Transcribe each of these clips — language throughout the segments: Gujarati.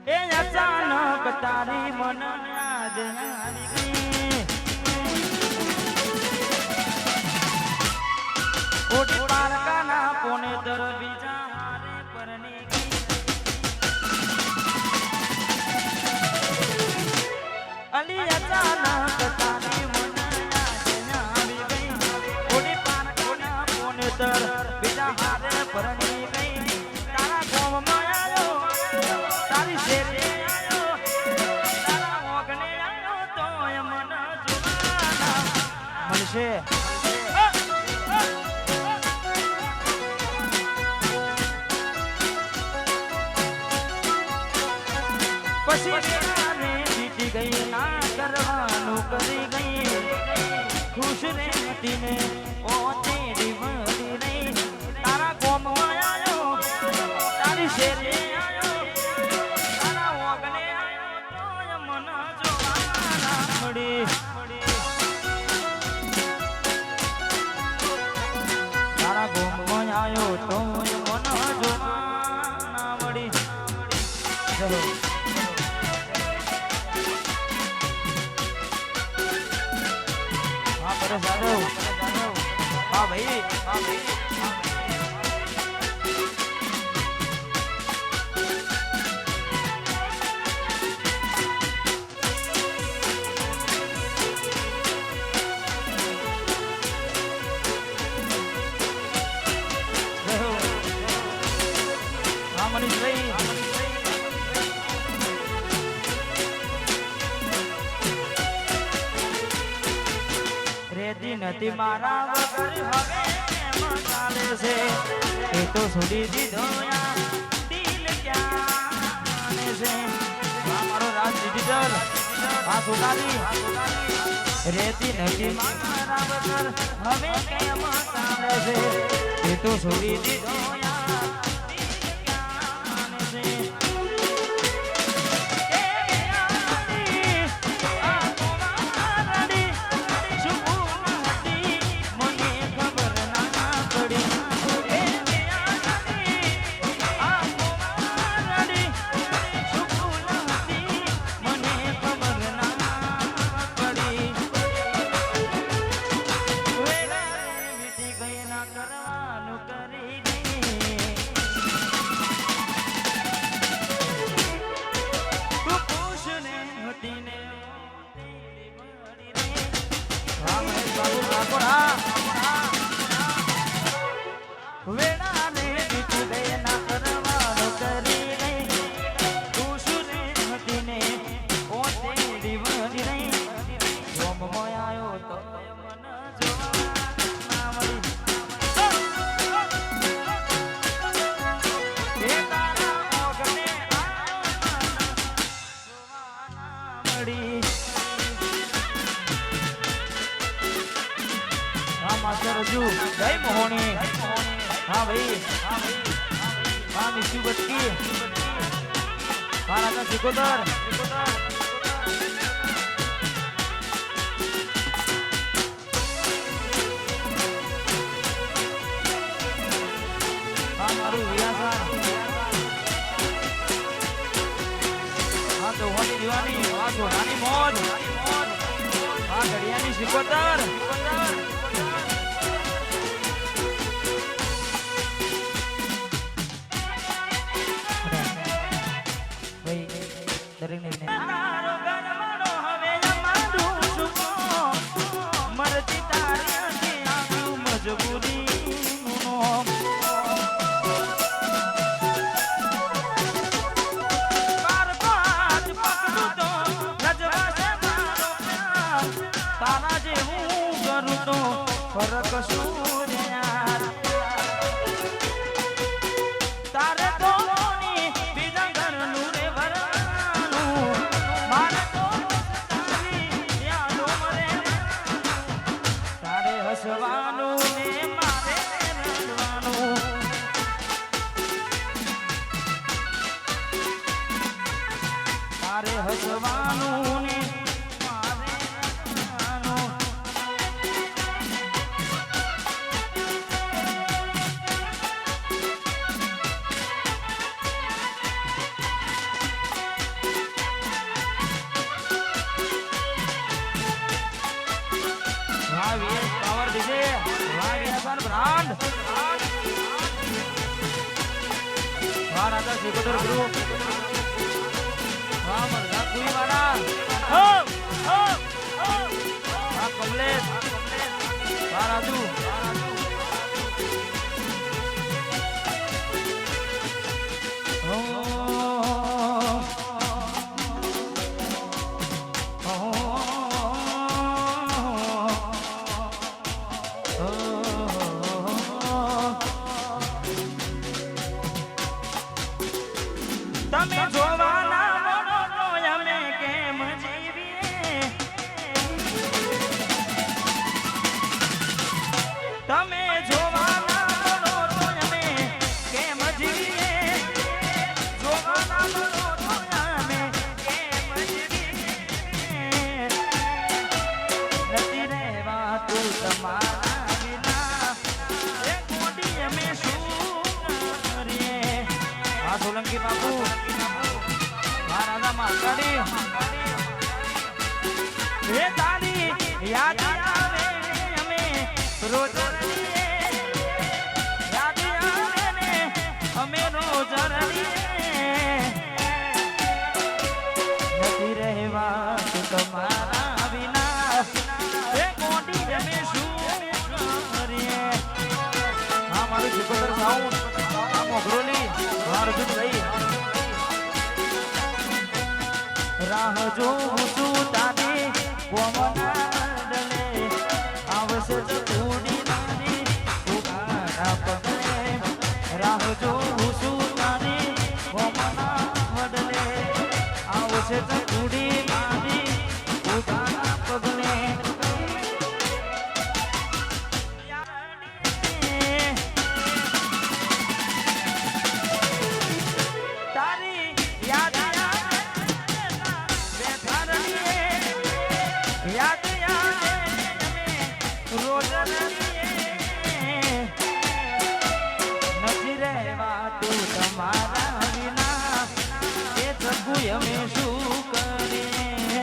એ અચાનક તારી મન યાદ આવી ગઈ ઓટી પારકાના પોને દર બીજા હારે પરણી ગઈ અલી અચાનક તારી મન યાદ આવી ગઈ ઓટી પારકાના પોને દર બીજા હારે પરણી ગઈ તારા ગોમમાં આવ્યો તારી શેરે આવ્યો તારા મોગને આવ્યો તોય મન જોવાના મળશે પછી જીતી ગઈ ના કરવાનું કરી ગઈ ખુશ રહેતી ને ઓ તેરી મળી રહી તારા ગોમમાં આવ્યો તારી શેરે આવ્યો તારા ઓગણે આવ્યો તોય મન જોવાના મળી તારા ગોમમાં આવ્યો તોય મન જોવાના મળી ચલો हाँ भाई हाँ भाई हाँ मनीष भाई રેતી નથી મારા વગર હવે કેમ ચાલે છે એ તો છોડી દીધો દિલ ક્યાં છે આ મારો રાજ ડિજિટલ આ સુકાલી રેતી નથી મારા વગર હવે કેમ ચાલે છે એ તો છોડી દીધો जय मोहनी हाँ भाई हाँ मिशू बटकी हाँ राजा सिकोदर हाँ मारू वियासा हाँ चौहानी दीवानी हाँ छोटानी मौज हाँ घड़ियानी सिकोदर તારા જેવું કરું તો ફરક શું યાર તારે તો બીજા ઘરનું રે ભરવાનું મારે તો યાદો મરે તારે હસવાનું ને મારે રડવાનું તારે હસવાનું ને વાહ વીએસ પાવર ડીજે વાહ વીએસઆર બ્રાન્ડ વાહ રાજા સિકોદર ગ્રુપ વાહ મરઘા કુઈ વાળા હો વાહ કમલેશ વાહ રાજુ તમે જોવાના મોડો અમે કેમ જીવીએ તમે જોવાના મોડો અમે કેમ જીવીએ જોવાના મોડો અમે કેમ જીવીએ નથી રહેવા તું તમારા વિના એ કોડી અમે શું કરીએ આ સોલંકી બાપુ હે તારી યાદ આવે અમે રોજ યાદ આવે ને અમે રોજ નથી રહેવા તું તમારા વિના એ કોટી અમે શું કરીએ હા મારું સિકોદર સાઉન્ડ આ મોગરોલી મારું ગીત ગઈ રાહ જોઉં છું તારી કોમનાડલે આવશે તો થોડી નાની ઉગાડા પગલે રાહ જોઉં છું તારી કોમનાડલે આવશે તો થોડી નાની ઉગાડા પગલે તારી યાદ યાદ આવે અમે રોજ નથી રહેવા તું તમારા વિના એ પ્રભુ અમે શું કરીએ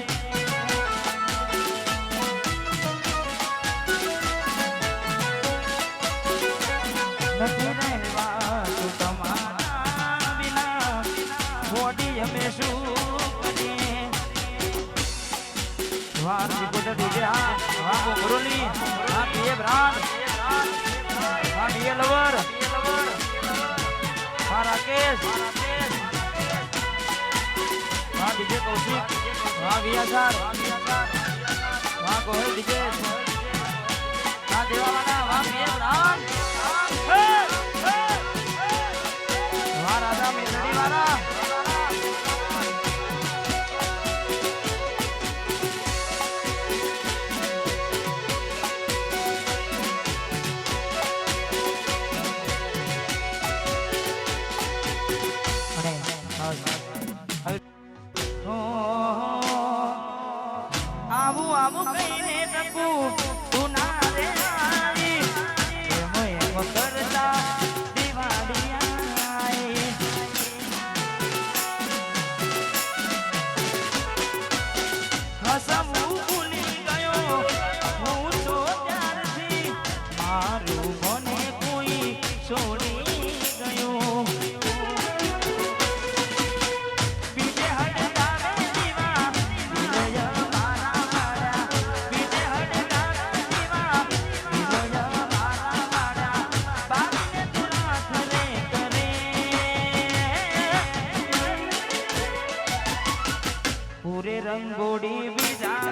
નથી રહેવા તું તમારા વિના બોડી અમે શું કરીએ વાહ સિકોદર ડીજે વાહ બોમરોલી વાહ પીએ બ્રાન્ડ વાહ ડીએ લવર વાહ રાકેશ વાહ ડીજે કૌશિક વાહ વીએસઆર વાહ ગોહિલ ડીજે વાહ દેવાવાના વાહ પીએ બ્રાન્ડ વાહ રાજા મેલડી વાળા આવું આવું કહીને ટકું તું ના રે આવી એમ એમ કરતા દિવાળી આવી હસવું ભૂલી ગયો હું તો ત્યારથી મારું મને કોઈ છોડી ગયો પૂરે રંગોળી બીજા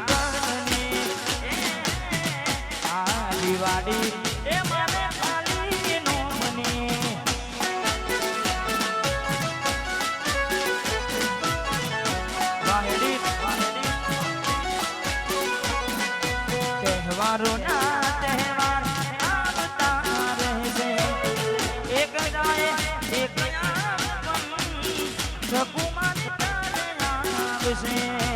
આ દિવાળી એ મને ખાલી નો મને તહેવારો ના તહેવાર આવતા રહેશે એક જાય એક સકુમાર આવશે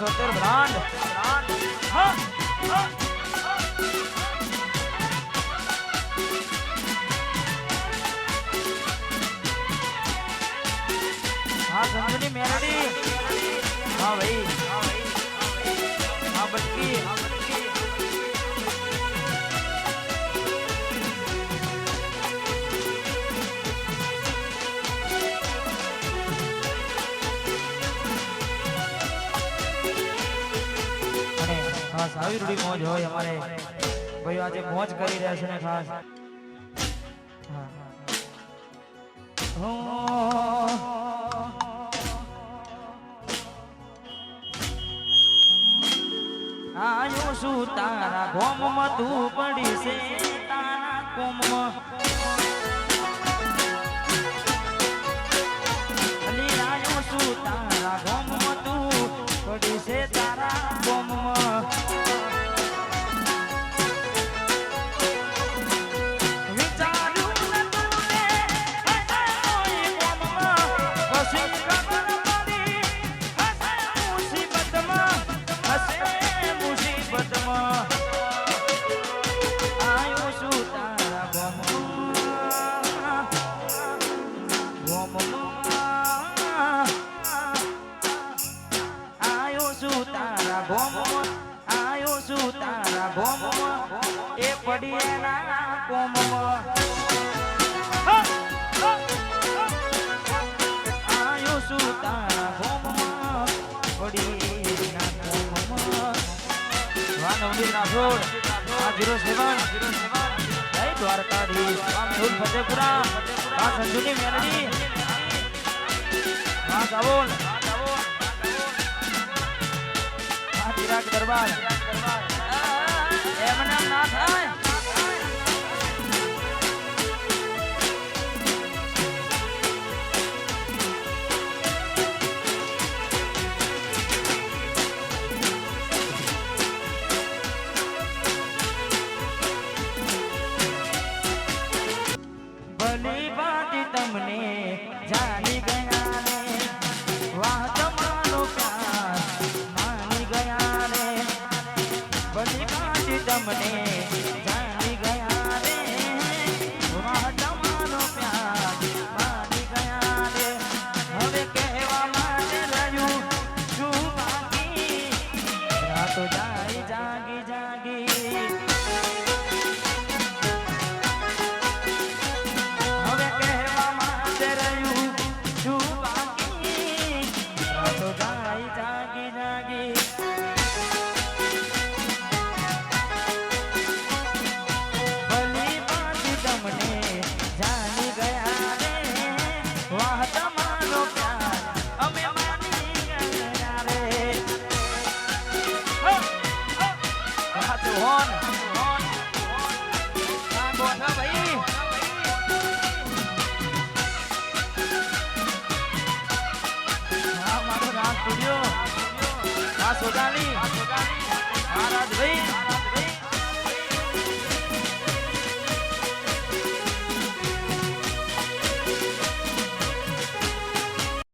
सोतर ब्रांड ખાસ આવી રૂડી મોજ હોય અમારે ભાઈ આજે મોજ કરી રહ્યા છે ને ખાસ આયો શું તારા ગોમમાં તું પડી છે તારા કોમમાં અલી આયો શું તારા ગોમમાં તું પડી છે તારા કોમમાં આયો શું તારા ગોમમાં એ પડી એના કોમમાં આયો શું તારા ગોમમાં પડી એના કોમમાં વાનવડી રાઠોડ આ 07 જય દ્વારકાધીશ સ્વામી ફતેપુરા આ સંજુની મેલડી આ સાવોલ ચિરાગ દરબાર એમ નામ ના થાય ભલી વાત તમને જાણી ગયા ને વાહ તમારો પ્યાર માની ગયા ને ભલી વાત તમને જાણી ગયા ને વાહ તમારો પ્યાર માની ગયા ને હવે કહેવા માટે રહ્યું શું બાકી રાતો જાય જાગી જાગી સોગાલી મહારાજ ભાઈ